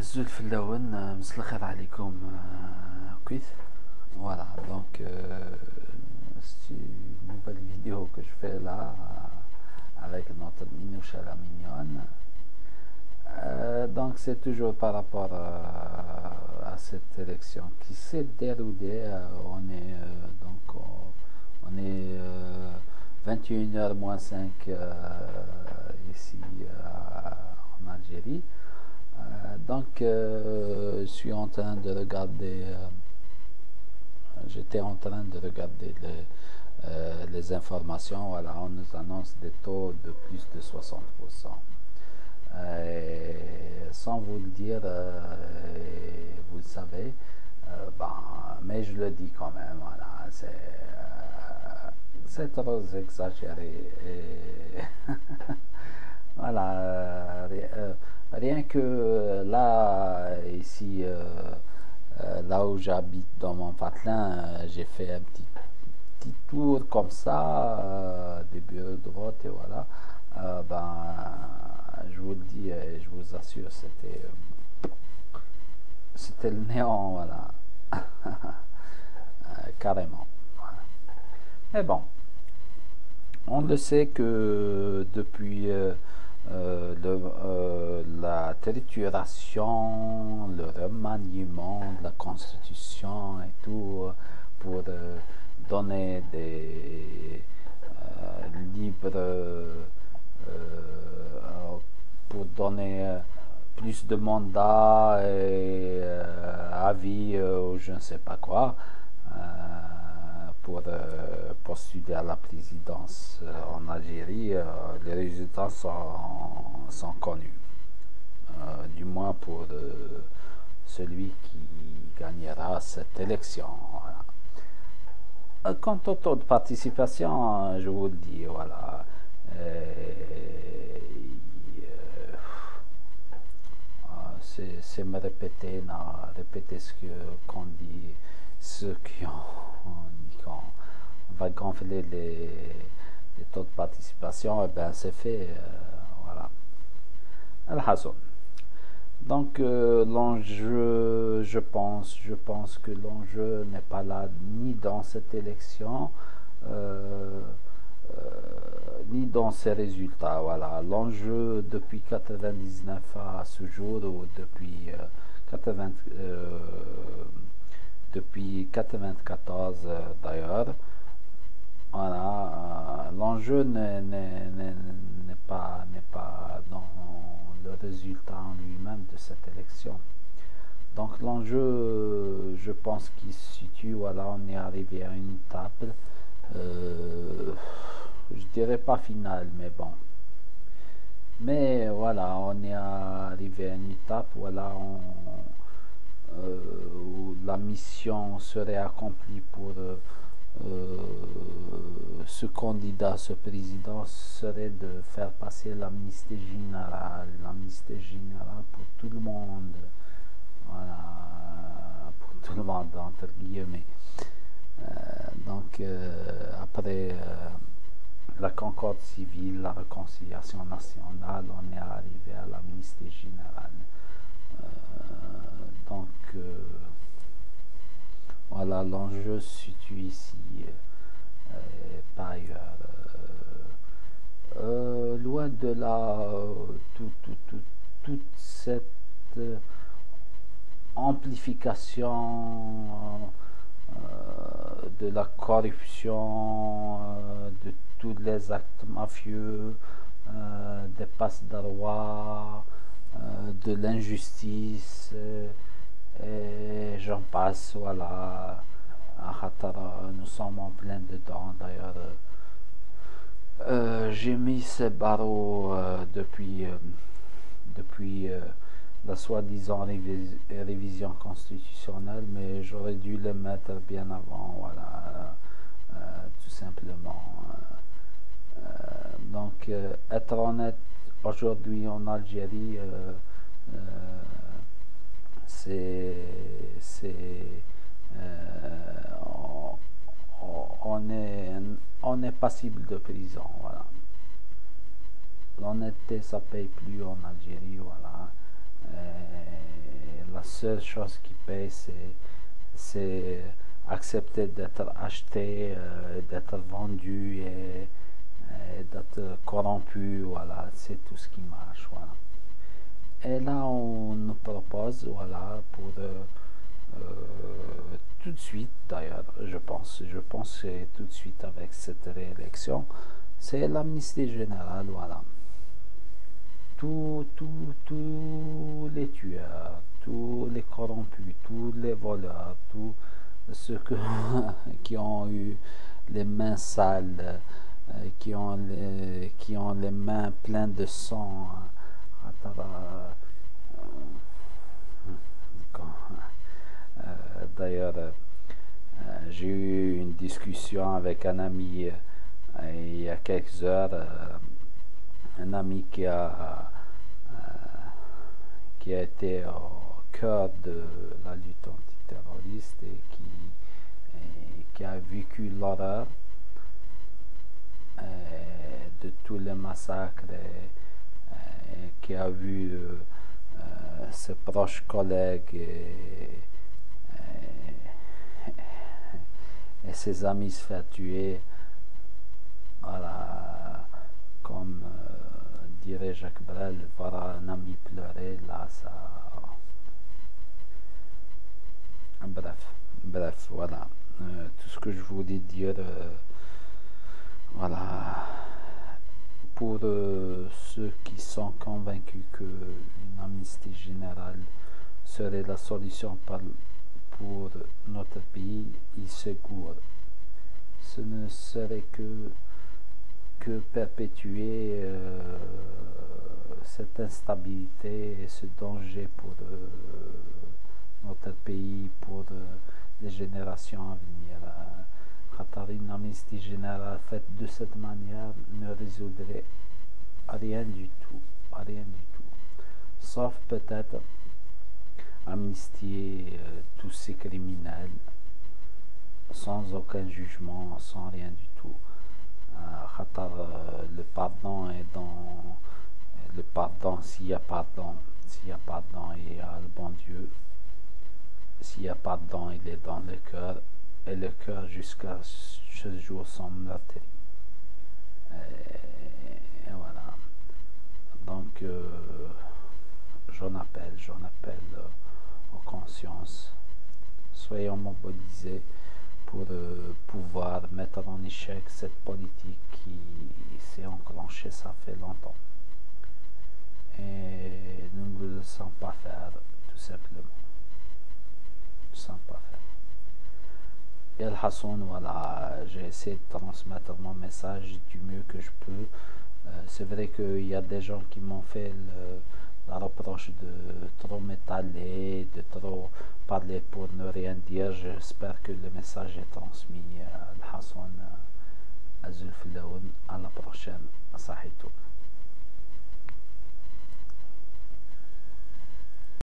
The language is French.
Zulf Laouen, Mslakher alaikum, Kuit. Voilà, donc c'est une nouvelle vidéo que je fais là avec notre Minoucha la mignonne. Donc c'est toujours par rapport à cette élection qui s'est déroulée. On est 21h moins 5 ici en Algérie. Je suis en train de regarder, j'étais en train de regarder les informations. Voilà, on nous annonce des taux de plus de 60%. Sans vous le dire, vous le savez, mais je le dis quand même, voilà, c'est trop exagéré. Voilà, rien que là, ici, là où j'habite dans mon patelin, j'ai fait un petit tour comme ça des bureaux de vote et voilà. Je vous le dis et je vous assure, c'était le néant, voilà. Carrément. Voilà. Mais bon, on le sait que depuis la trituration, le remaniement de la Constitution et tout, pour donner des libres, pour donner plus de mandats et avis ou je ne sais pas quoi, pour postuler à la présidence en Algérie. Les résultats sont connus, du moins pour celui qui gagnera cette élection. Voilà. Quant au taux de participation, je vous le dis, voilà, c'est me répéter, répéter ce qu'on dit, ceux qui ont on va gonfler les taux de participation, et bien c'est fait, voilà. Al-Hassan. Donc l'enjeu, je pense que l'enjeu n'est pas là ni dans cette élection, ni dans ses résultats. Voilà, l'enjeu depuis 99 à ce jour, ou depuis 94 d'ailleurs. Voilà, l'enjeu n'est pas dans le résultat en lui-même de cette élection. Donc l'enjeu, je pense qu'il se situe, voilà, on est arrivé à une étape, je dirais pas finale, mais bon. Mais voilà, on est arrivé à une étape, voilà, où la mission serait accomplie pour ce candidat, ce président, serait de faire passer l'amnistie générale pour tout le monde, voilà, pour tout le monde entre guillemets. Après la concorde civile, la réconciliation nationale, on est arrivé à l'amnistie générale. Voilà, l'enjeu se situe ici, par ailleurs. Loin de là, toute cette amplification de la corruption, de tous les actes mafieux, des passe-droits, de l'injustice, et j'en passe, voilà. Nous sommes en plein dedans, d'ailleurs. J'ai mis ces barreaux depuis la soi-disant révision constitutionnelle, mais j'aurais dû les mettre bien avant, voilà, tout simplement. Être honnête, aujourd'hui en Algérie, on est passible de prison, voilà. L'honnêteté, ça paye plus en Algérie, voilà. la seule chose qui paye, c'est accepter d'être acheté, d'être vendu et d'être corrompu. Voilà, c'est tout ce qui marche. Voilà. Et là, on nous propose, voilà, pour tout de suite, d'ailleurs, je pense que tout de suite avec cette réélection, c'est l'amnistie générale, voilà. Tous les tueurs, tous les corrompus, tous les voleurs, tous ceux qui ont eu les mains sales, qui ont les mains pleines de sang. D'ailleurs, j'ai eu une discussion avec un ami il y a quelques heures, un ami qui a été au cœur de la lutte antiterroriste et qui a vécu l'horreur de tous les massacres et qui a vu ses proches collègues et ses amis se faire tuer. Voilà, comme dirait Jacques Brel, voir un ami pleurer, là, ça... Bref, voilà. Tout ce que je voulais dire, voilà, pour ceux qui sont convaincus qu'une amnistie générale serait la solution pour notre pays, ils se gourrent. Ce ne serait que perpétuer cette instabilité et ce danger pour notre pays, pour les générations à venir. Une amnistie générale faite de cette manière ne résoudrait rien du tout, sauf peut-être amnistier tous ces criminels sans aucun jugement, sans rien du tout. Le pardon est dans le pardon. S'il y a pardon, il y a le bon Dieu. S'il y a pardon, il est dans le cœur, et le cœur jusqu'à ce jour sont meurtris. Et voilà. Donc j'en appelle aux consciences. Soyons mobilisés pour pouvoir mettre en échec cette politique qui s'est enclenchée, ça fait longtemps. Et nous ne le laissons pas faire, tout simplement. Et Al-Hassoun, voilà, j'ai essayé de transmettre mon message du mieux que je peux. C'est vrai qu'il y a des gens qui m'ont fait la reproche de trop m'étaler, de trop parler pour ne rien dire. J'espère que le message est transmis. Al-Hassoun, Azul Filaoun, à la prochaine. Sahitou.